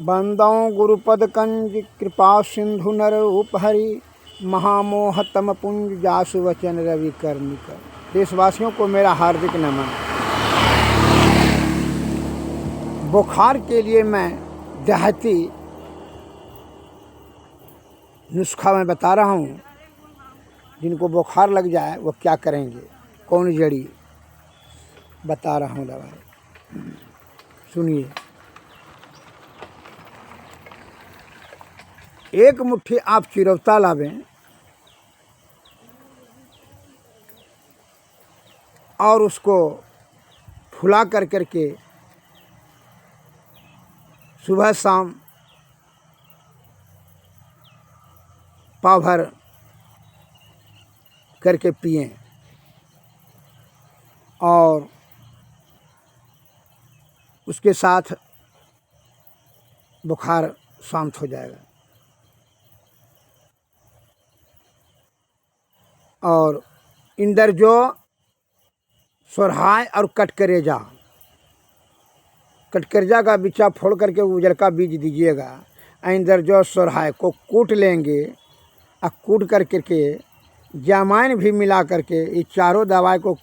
बंदौ गुरुपद कंज कृपा सिंधु नर उपहरि महामोह तम पुंज जासु वचन रवि कर्णिकर। देशवासियों को मेरा हार्दिक नमन। बुखार के लिए मैं देहाती नुस्खा मैं बता रहा हूँ। जिनको बुखार लग जाए वो क्या करेंगे, कौन जड़ी बता रहा हूँ दवाई, सुनिए। एक मुट्ठी आप चिरौता लावें और उसको फुला कर करके सुबह शाम पाव भर करके पिएं और उसके साथ बुखार शांत हो जाएगा। और इंदरजो, सोरहाय और कटकरेजा का बिच्चा फोड़ करके उजल का बीज दीजिएगा। इंदरजो सोरहाय को कूट लेंगे और कूट करके जामाइन भी मिला करके ये चारों दवाई को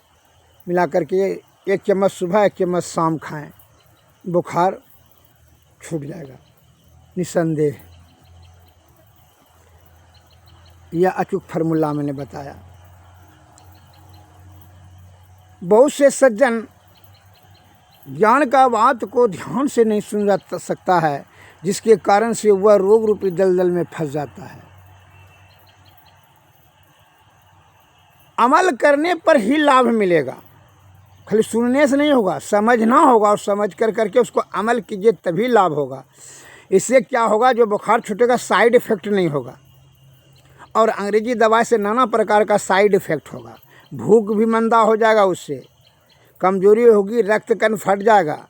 मिला करके 1 चम्मच सुबह 1 चम्मच शाम खाएं, बुखार छूट जाएगा निसंदेह। यह अचूक फार्मूला मैंने बताया। बहुत से सज्जन ज्ञान का बात को ध्यान से नहीं सुन सकता है, जिसके कारण से वह रोग रूपी दलदल में फंस जाता है। अमल करने पर ही लाभ मिलेगा, खाली सुनने से नहीं होगा, समझना होगा और समझ कर करके उसको अमल कीजिए तभी लाभ होगा। इससे क्या होगा, जो बुखार छूटेगा साइड इफ़ेक्ट नहीं होगा। और अंग्रेजी दवाई से नाना प्रकार का साइड इफ़ेक्ट होगा। भूख भी मंदा हो जाएगा, उससे कमजोरी होगी, रक्त कण फट जाएगा।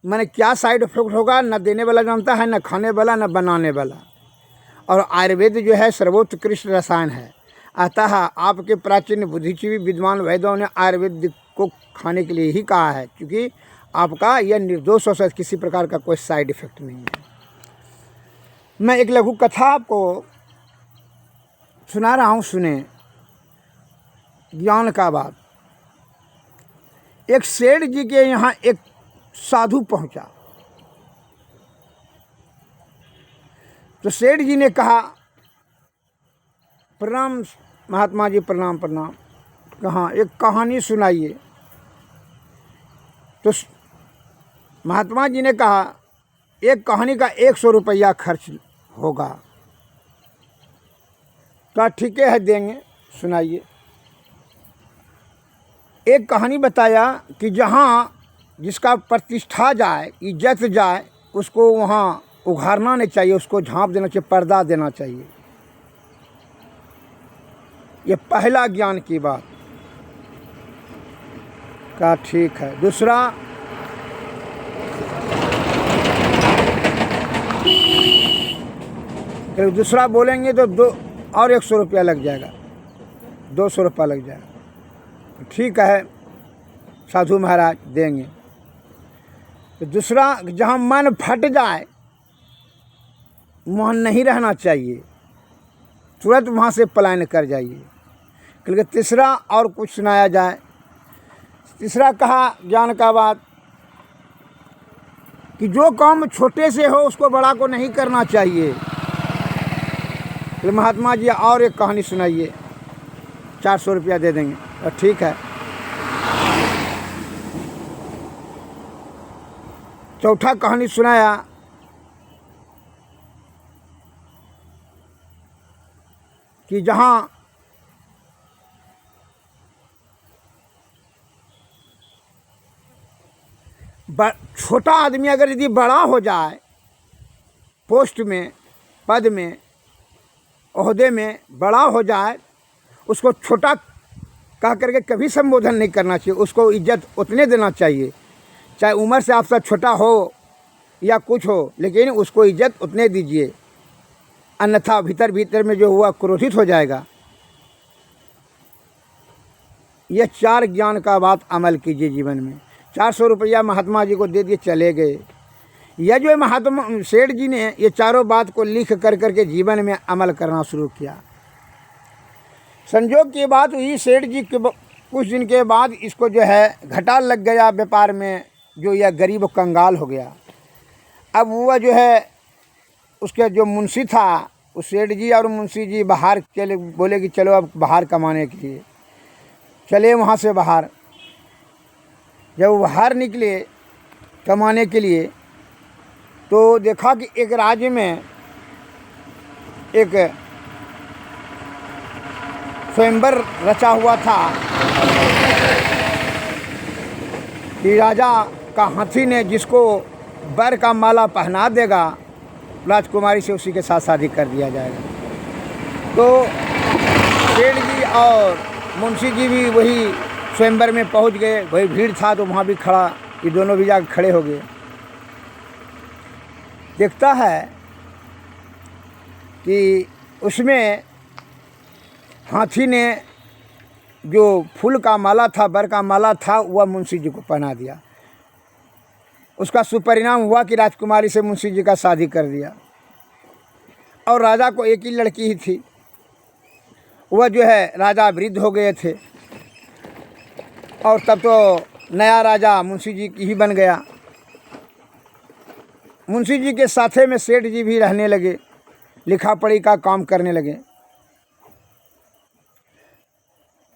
मैंने क्या साइड इफ़ेक्ट होगा, न देने वाला जानता है, न खाने वाला, न बनाने वाला। और आयुर्वेद जो है सर्वोत्कृष्ट रसायन है। अतः आपके प्राचीन बुद्धिजीवी विद्वान वैद्यों ने आयुर्वेद को खाने के लिए ही कहा है, क्योंकि आपका यह निर्दोष हो सकता, किसी प्रकार का कोई साइड इफ़ेक्ट नहीं है। मैं एक लघु कथा आपको सुना रहा हूँ, सुने। ज्ञान का बात। एक सेठ जी के यहाँ एक साधु पहुँचा। तो सेठ जी ने कहा, प्रणाम महात्मा जी, प्रणाम प्रणाम। कहाँ एक कहानी सुनाइए। तो महात्मा जी ने कहा, एक कहानी का 100 रुपया खर्च होगा। तो ठीक है, देंगे, सुनाइए। एक कहानी बताया कि जहाँ जिसका प्रतिष्ठा जाए, इज्जत जाए, उसको वहाँ उघाड़ना नहीं चाहिए, उसको झाँप देना चाहिए, पर्दा देना चाहिए। ये पहला ज्ञान की बात का। ठीक है। दूसरा बोलेंगे तो और 100 रुपया लग जाएगा, 200 रुपया लग जाएगा। ठीक है साधु महाराज, देंगे। तो दूसरा, जहाँ मन फट जाए, वहाँ नहीं रहना चाहिए, तुरंत वहाँ से पलायन कर जाइए। क्योंकि तीसरा और कुछ सुनाया जाए। तीसरा कहा ज्ञान का बात कि जो काम छोटे से हो उसको बड़ा को नहीं करना चाहिए। तो महात्मा जी और एक कहानी सुनाइए, 400 रुपया दे देंगे। तो ठीक है। चौथा कहानी सुनाया कि जहाँ छोटा आदमी अगर यदि बड़ा हो जाए, पोस्ट में, पद में, ओहदे में बड़ा हो जाए, उसको छोटा कह करके कभी संबोधन नहीं करना चाहिए। उसको इज्जत उतने देना चाहिए, चाहे उम्र से आपसे छोटा हो या कुछ हो, लेकिन उसको इज्जत उतने दीजिए, अन्यथा भीतर भीतर में जो हुआ क्रोधित हो जाएगा। यह 4 ज्ञान का बात अमल कीजिए जीवन में। 400 रुपया महात्मा जी को दे दिए, चले गए। यह जो महात्मा सेठ जी ने ये चारों बात को लिख कर करके जीवन में अमल करना शुरू किया। संजोग की बात हुई, सेठ जी के कुछ दिन के बाद इसको जो है घाटा लग गया व्यापार में, जो यह गरीब कंगाल हो गया। अब वह जो है उसके जो मुंशी था, उस सेठ जी और मुंशी जी बाहर चले, बोले कि चलो अब बाहर कमाने के लिए चले। वहाँ से बाहर जब वो बाहर निकले कमाने के लिए, तो देखा कि एक राज्य में एक स्वयंवर रचा हुआ था कि राजा का हाथी ने जिसको बर का माला पहना देगा, राजकुमारी से उसी के साथ शादी कर दिया जाएगा। तो सेठ जी और मुंशी जी भी वही स्वयंवर में पहुंच गए। वही भीड़ था तो वहाँ भी खड़ा, ये दोनों भी जाकर खड़े हो गए। देखता है कि उसमें हाथी ने जो फूल का माला था, बर का माला था, वह मुंशी जी को पहना दिया। उसका सुपरिणाम हुआ कि राजकुमारी से मुंशी जी का शादी कर दिया। और राजा को एक ही लड़की ही थी। वह जो है राजा वृद्ध हो गए थे, और तब तो नया राजा मुंशी जी की ही बन गया। मुंशी जी के साथे में सेठ जी भी रहने लगे, लिखा पढ़ी का काम करने लगे।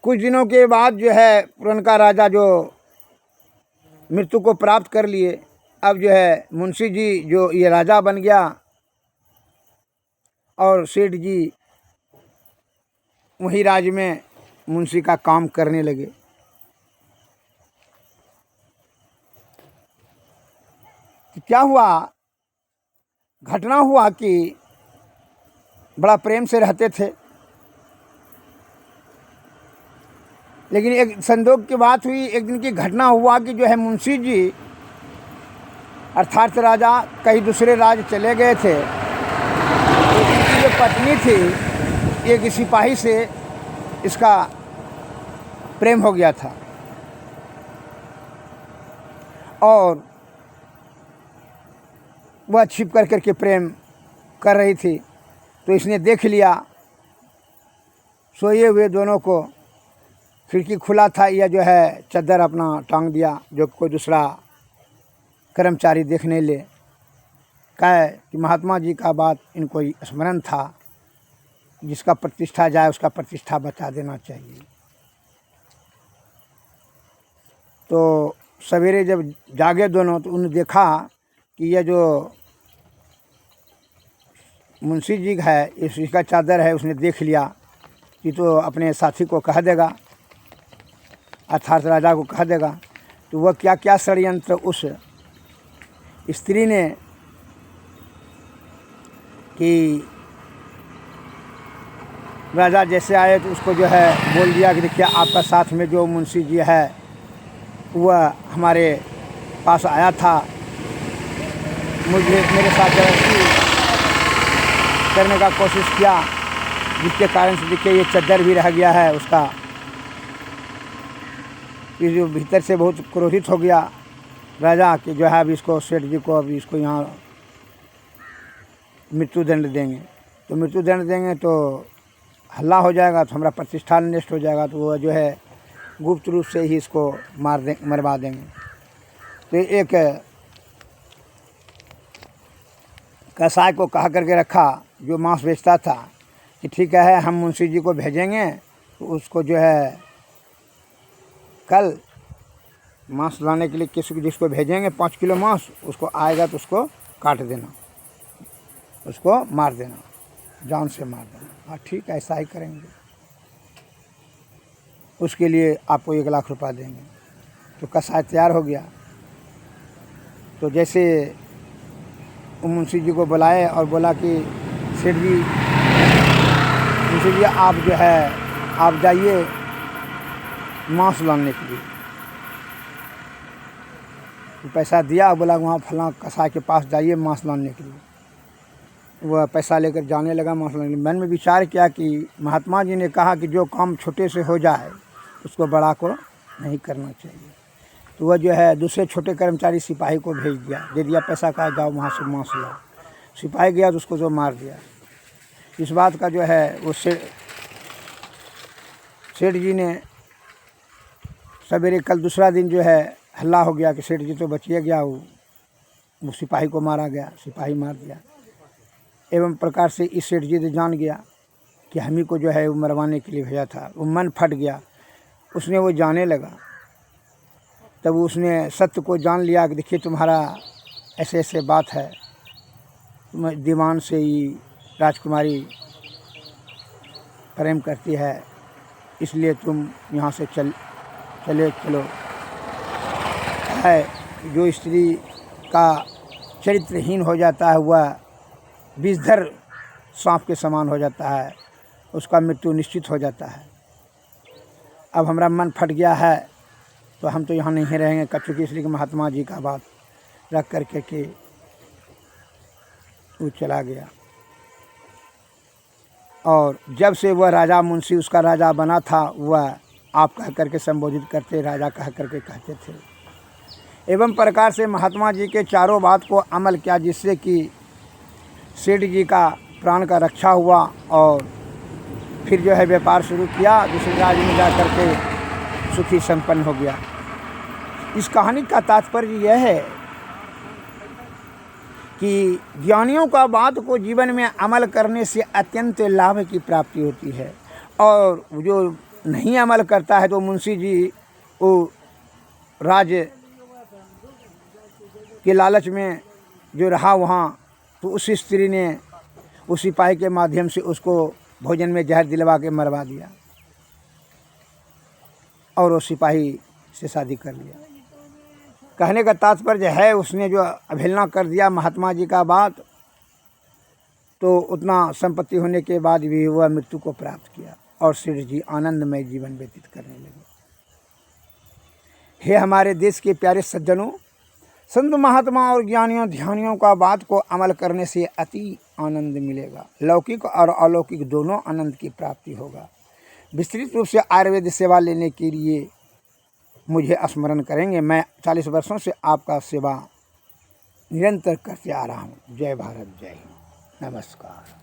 कुछ दिनों के बाद जो है पुरनका राजा जो मृत्यु को प्राप्त कर लिए, अब जो है मुंशी जी जो ये राजा बन गया, और सेठ जी वही राज्य में मुंशी का काम करने लगे। तो क्या हुआ, घटना हुआ कि बड़ा प्रेम से रहते थे, लेकिन एक संदोग की बात हुई। एक दिन की घटना हुआ कि जो है मुंशी जी अर्थात राजा कहीं दूसरे राज्य चले गए थे। तो उनकी जो पत्नी थी, एक सिपाही से इसका प्रेम हो गया था, और वह छिप कर करके प्रेम कर रही थी। तो इसने देख लिया सोए हुए दोनों को, खिड़की खुला था, यह जो है चादर अपना टांग दिया, जो कोई दूसरा कर्मचारी देखने ले। कहे कि महात्मा जी का बात इनको स्मरण था, जिसका प्रतिष्ठा जाए उसका प्रतिष्ठा बचा देना चाहिए। तो सवेरे जब जागे दोनों, तो उन्होंने देखा कि यह जो मुंशी जी है, इसका चादर है। उसने देख लिया कि तो अपने साथी को कह देगा, अर्थात राजा को कह देगा। तो वह क्या क्या षड्यंत्र उस स्त्री ने कि राजा जैसे आए तो उसको जो है बोल दिया कि देखिए आपका साथ में जो मुंशी जी है वह हमारे पास आया था, मेरे साथ जबरदस्ती करने का कोशिश किया, जिसके कारण से देखिए ये चादर भी रह गया है उसका। ये जो भीतर से बहुत क्रोधित हो गया राजा कि जो है अब इसको सेठ जी को, अब इसको यहाँ मृत्युदंड देंगे। तो मृत्युदंड देंगे तो हल्ला हो जाएगा, तो हमारा प्रतिष्ठान नष्ट हो जाएगा। तो वह जो है गुप्त रूप से ही इसको मरवा देंगे। तो एक कसाई को कहा करके रखा, जो मांस बेचता था, कि ठीक है हम मुंशी जी को भेजेंगे, तो उसको जो है कल मांस लाने के लिए किसी को जिसको भेजेंगे 5 किलो मांस, उसको आएगा तो उसको काट देना, उसको मार देना, जान से मार देना। हाँ ठीक है, ऐसा ही करेंगे, उसके लिए आपको 1 लाख रुपया देंगे। तो कसाई तैयार हो गया। तो जैसे मुंशी जी को बुलाए और बोला कि सेठ जी, मुंशी जी आप जो है आप जाइए मांस लाने के लिए। तो पैसा दिया, बोला वहाँ फलां कसाई के पास जाइए मांस लाने के लिए। वह पैसा लेकर जाने लगा मांस लाने के लिए। मन में विचार किया कि महात्मा जी ने कहा कि जो काम छोटे से हो जाए उसको बड़ा को नहीं करना चाहिए। तो वह जो है दूसरे छोटे कर्मचारी सिपाही को भेज दिया, दे दिया पैसा, कहा जाओ वहाँ से मांस लाओ। सिपाही गया तो उसको तो मार दिया। इस बात का जो है वो सेठ जी ने सवेरे कल दूसरा दिन जो है हल्ला हो गया कि सेठ जी तो बचिए गया, वो सिपाही को मारा गया, सिपाही मार दिया। एवं प्रकार से इस सेठ जी ने जान गया कि हम ही को जो है वो मरवाने के लिए भेजा था। वो मन फट गया, उसने वो जाने लगा। तब उसने सत्य को जान लिया कि देखिए तुम्हारा ऐसे ऐसे बात है, तुम दीवान से ही राजकुमारी प्रेम करती है, इसलिए तुम यहाँ से चलो। है जो स्त्री का चरित्रहीन हो जाता है वह विषधर सांप के समान हो जाता है, उसका मृत्यु निश्चित हो जाता है। अब हमारा मन फट गया है तो हम तो यहाँ नहीं रहेंगे कच्चू की, इसलिए महात्मा जी का बात रख करके के वो चला गया। और जब से वह राजा मुंशी उसका राजा बना था, वह आप कह करके संबोधित करते, राजा कह करके कहते थे। एवं प्रकार से महात्मा जी के चारों बात को अमल किया, जिससे कि सेठ जी का प्राण का रक्षा हुआ और फिर जो है व्यापार शुरू किया, दूसरे राज्य में जा करके सुखी संपन्न हो गया। इस कहानी का तात्पर्य यह है कि ज्ञानियों का बात को जीवन में अमल करने से अत्यंत लाभ की प्राप्ति होती है, और जो नहीं अमल करता है तो मुंशी जी वो राज्य के लालच में जो रहा वहाँ, तो उस स्त्री ने उस सिपाही के माध्यम से उसको भोजन में जहर दिलवा के मरवा दिया और वो सिपाही से शादी कर लिया। कहने का तात्पर्य है उसने जो अवहेलना कर दिया महात्मा जी का बात, तो उतना संपत्ति होने के बाद भी वह मृत्यु को प्राप्त किया और सेठ जी आनंदमय जीवन व्यतीत करने लगे। हे हमारे देश के प्यारे सज्जनों, संत महात्मा और ज्ञानियों ध्यानियों का बात को अमल करने से अति आनंद मिलेगा, लौकिक और अलौकिक दोनों आनंद की प्राप्ति होगा। विस्तृत रूप से आयुर्वेद सेवा लेने के लिए मुझे स्मरण करेंगे। मैं 40 वर्षों से आपका सेवा निरंतर करते आ रहा हूँ। जय भारत, जय हिंद, नमस्कार।